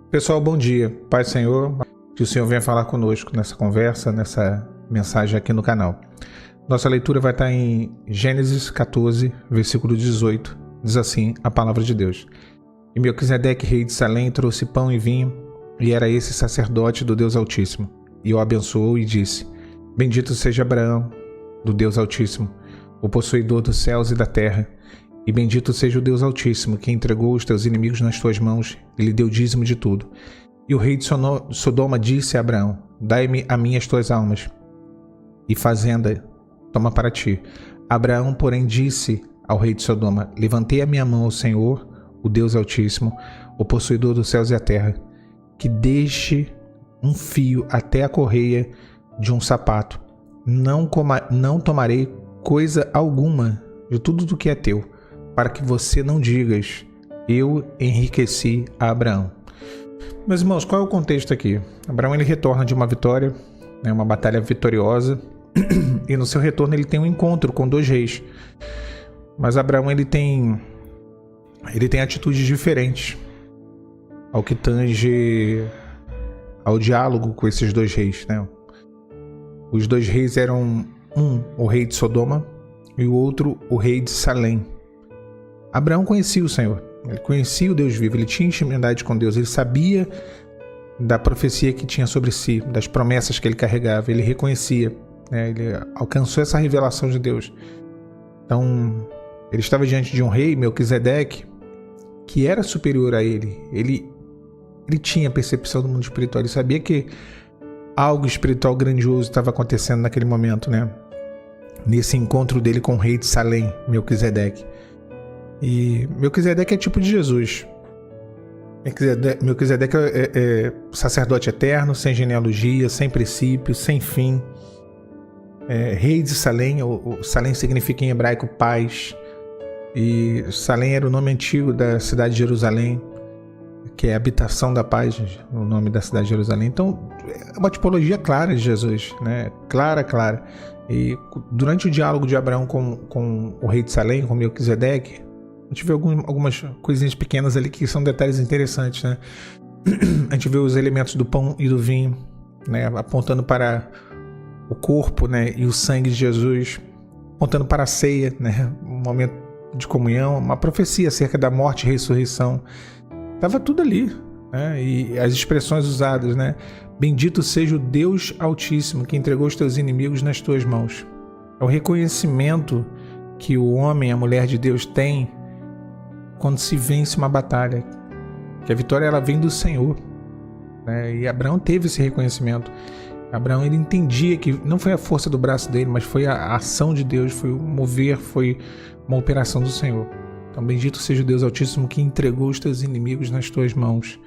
Pessoal, bom dia. Paz do Senhor, que o Senhor venha falar conosco nessa conversa, nessa mensagem aqui no canal. Nossa leitura vai estar em Gênesis 14, versículo 18. Diz assim a palavra de Deus. E Melquisedeque, rei de Salém, trouxe pão e vinho, e era esse sacerdote do Deus Altíssimo. E o abençoou e disse: Bendito seja Abraão, do Deus Altíssimo, o possuidor dos céus e da terra. E bendito seja o Deus Altíssimo, que entregou os teus inimigos nas tuas mãos e lhe deu dízimo de tudo. E o rei de Sodoma disse a Abraão: Dai-me a mim as tuas almas, e fazenda toma para ti. Abraão, porém, disse ao rei de Sodoma: Levantei a minha mão ao Senhor, o Deus Altíssimo, o possuidor dos céus e a terra, que deixe um fio até a correia de um sapato. Não tomarei coisa alguma de tudo do que é teu, para que você não digas: eu enriqueci a Abraão. Meus irmãos, qual é o contexto aqui? Abraão ele retorna de uma vitória, uma batalha vitoriosa, e no seu retorno ele tem um encontro com dois reis. Mas Abraão ele tem atitudes diferentes ao que tange ao diálogo com esses dois reis, Os dois reis eram o rei de Sodoma e o outro o rei de Salém. Abraão conhecia o Senhor, ele conhecia o Deus vivo, ele tinha intimidade com Deus, ele sabia da profecia que tinha sobre si, das promessas que ele carregava, ele reconhecia, ele alcançou essa revelação de Deus. Então, ele estava diante de um rei, Melquisedeque, que era superior a ele. Ele tinha percepção do mundo espiritual, ele sabia que algo espiritual grandioso estava acontecendo naquele momento, nesse encontro dele com o rei de Salém, Melquisedeque. E Melquisedeque é tipo de Jesus. Melquisedeque é sacerdote eterno, sem genealogia, sem princípio, sem fim. Rei de Salém, Salém significa em hebraico paz. E Salém era o nome antigo da cidade de Jerusalém, que é habitação da paz, o nome da cidade de Jerusalém. Então, é uma tipologia clara de Jesus, Clara. E durante o diálogo de Abraão com o rei de Salém, com Melquisedeque, a gente vê algumas coisinhas pequenas ali que são detalhes interessantes, A gente vê os elementos do pão e do vinho, apontando para o corpo, e o sangue de Jesus, apontando para a ceia, um momento de comunhão, uma profecia acerca da morte e ressurreição. Estava tudo ali, E as expressões usadas, Bendito seja o Deus Altíssimo, que entregou os teus inimigos nas tuas mãos. É o reconhecimento que o homem, a mulher de Deus tem quando se vence uma batalha, que a vitória ela vem do Senhor, E Abraão teve esse reconhecimento. Abraão ele entendia que não foi a força do braço dele, mas foi a ação de Deus, foi o mover, foi uma operação do Senhor. Então bendito seja o Deus Altíssimo que entregou os teus inimigos nas tuas mãos.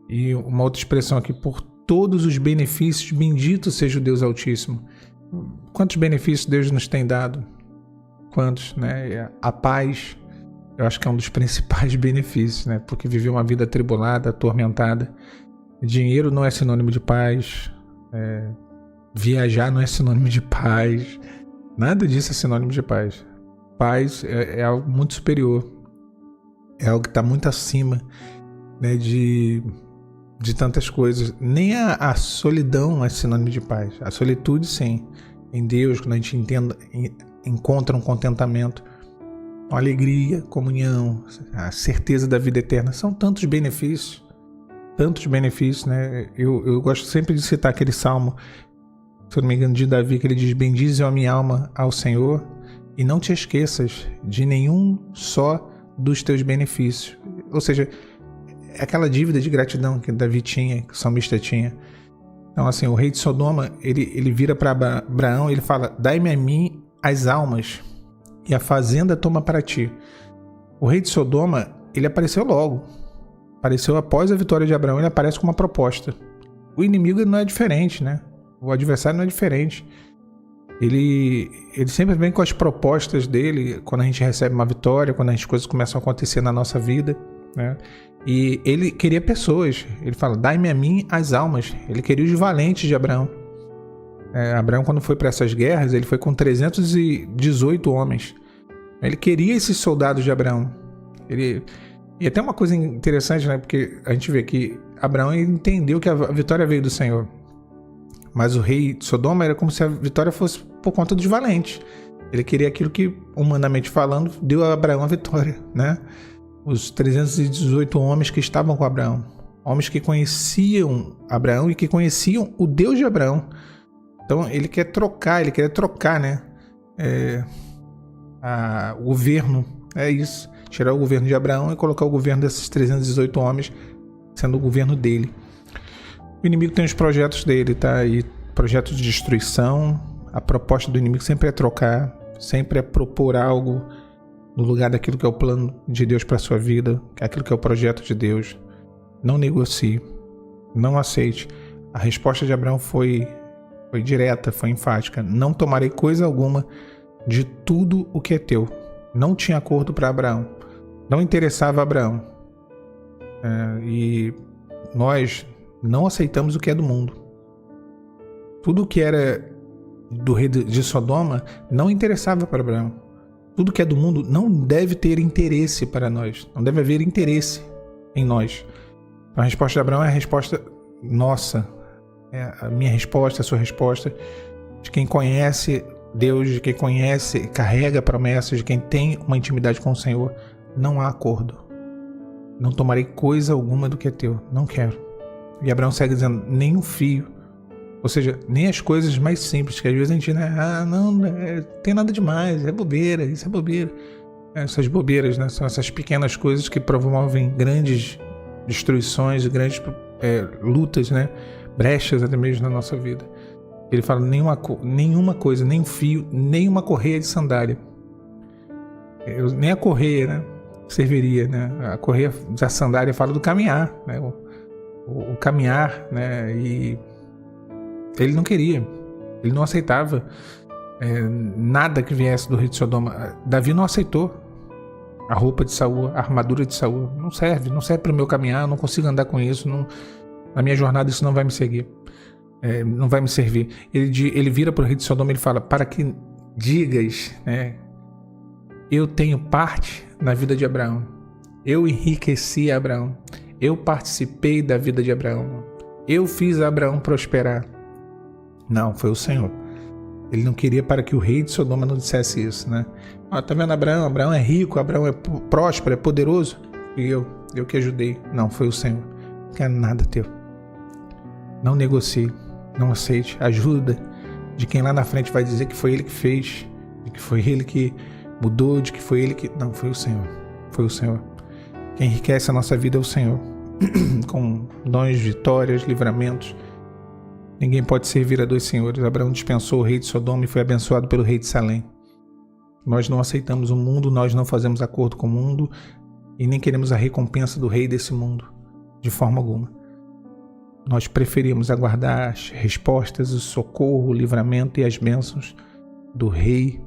E uma outra expressão aqui: por todos os benefícios, bendito seja o Deus Altíssimo. Quantos benefícios Deus nos tem dado? Quantos, A paz, eu acho que é um dos principais benefícios, Porque viver uma vida atribulada, atormentada. Dinheiro não é sinônimo de paz. Viajar não é sinônimo de paz. Nada disso é sinônimo de paz. Paz é algo muito superior. É algo que está muito acima, de tantas coisas. Nem a solidão é sinônimo de paz. A solitude, sim. Em Deus, quando a gente encontra um contentamento, uma alegria, comunhão, a certeza da vida eterna. São tantos benefícios. Eu gosto sempre de citar aquele salmo, se eu não me engano, de Davi, que ele diz: Bendize a minha alma ao Senhor e não te esqueças de nenhum só dos teus benefícios. Ou seja, é aquela dívida de gratidão que Davi tinha, que o salmista tinha. Então, assim, o rei de Sodoma, ele vira para Abraão e ele fala: Dai-me a mim as almas e a fazenda toma para ti. O rei de Sodoma, ele apareceu logo. Apareceu após a vitória de Abraão, ele aparece com uma proposta. O inimigo não é diferente, O adversário não é diferente. Ele sempre vem com as propostas dele quando a gente recebe uma vitória, quando as coisas começam a acontecer na nossa vida, E ele queria pessoas. Ele fala: Dai-me a mim as almas. Ele queria os valentes de Abraão. Abraão, quando foi para essas guerras, ele foi com 318 homens. Ele queria esses soldados de Abraão. E até uma coisa interessante, porque a gente vê que Abraão entendeu que a vitória veio do Senhor. Mas o rei de Sodoma era como se a vitória fosse por conta dos valentes. Ele queria aquilo que, humanamente falando, deu a Abraão a vitória, né? Os 318 homens que estavam com Abraão. Homens que conheciam Abraão e que conheciam o Deus de Abraão. Então ele quer trocar, né? O governo, é isso. Tirar o governo de Abraão e colocar o governo desses 318 homens sendo o governo dele. O inimigo tem os projetos dele, tá? E projetos de destruição. A proposta do inimigo sempre é trocar, sempre é propor algo no lugar daquilo que é o plano de Deus para sua vida, aquilo que é o projeto de Deus. Não negocie, não aceite. A resposta de Abraão foi direta, foi enfática. Não tomarei coisa alguma de tudo o que é teu. Não tinha acordo para Abraão. Não interessava a Abraão. E nós não aceitamos o que é do mundo. Tudo o que era do rei de Sodoma não interessava para Abraão. Tudo que é do mundo não deve ter interesse para nós. Não deve haver interesse em nós. A resposta de Abraão é a resposta nossa. É a minha resposta, a sua resposta. De quem conhece Deus, de quem conhece, carrega promessas, de quem tem uma intimidade com o Senhor. Não há acordo. Não tomarei coisa alguma do que é teu. Não quero. E Abraão segue dizendo, nem um fio. Ou seja, nem as coisas mais simples, que às vezes a gente, né? Não tem nada demais, é bobeira, isso é bobeira. Essas bobeiras, né? São essas pequenas coisas que promovem grandes destruições, grandes lutas, né? Brechas até mesmo na nossa vida. Ele fala, nenhuma coisa, nem um fio, nem uma correia de sandália. Nem a correia, né? Serviria, né? A correia da sandália fala do caminhar, né? O caminhar, né? E ele não queria, ele não aceitava nada que viesse do rei de Sodoma. Davi não aceitou a roupa de Saul, a armadura de Saul. Não serve para o meu caminhar, eu não consigo andar com isso, na minha jornada isso não vai me seguir, não vai me servir. Ele vira para o rei de Sodoma e ele fala, para que digas, né, eu tenho parte na vida de Abraão, eu enriqueci Abraão, eu participei da vida de Abraão, eu fiz Abraão prosperar. Não, foi o Senhor. Ele não queria para que o rei de Sodoma não dissesse isso, né? Tá vendo Abraão? Abraão é rico, Abraão é próspero, é poderoso. E eu que ajudei. Não, foi o Senhor. Não quero nada teu. Não negocie, não aceite ajuda de quem lá na frente vai dizer que foi ele que fez, de que foi ele que mudou, de que foi ele que... Não, foi o Senhor. Foi o Senhor. Quem enriquece a nossa vida é o Senhor. Com dons, vitórias, livramentos. Ninguém pode servir a dois senhores. Abraão dispensou o rei de Sodoma e foi abençoado pelo rei de Salém. Nós não aceitamos o mundo, nós não fazemos acordo com o mundo e nem queremos a recompensa do rei desse mundo, de forma alguma. Nós preferimos aguardar as respostas, o socorro, o livramento e as bênçãos do Rei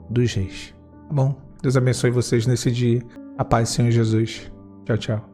dos Reis. Tá bom? Deus abençoe vocês nesse dia. A paz do Senhor Jesus. Tchau, tchau.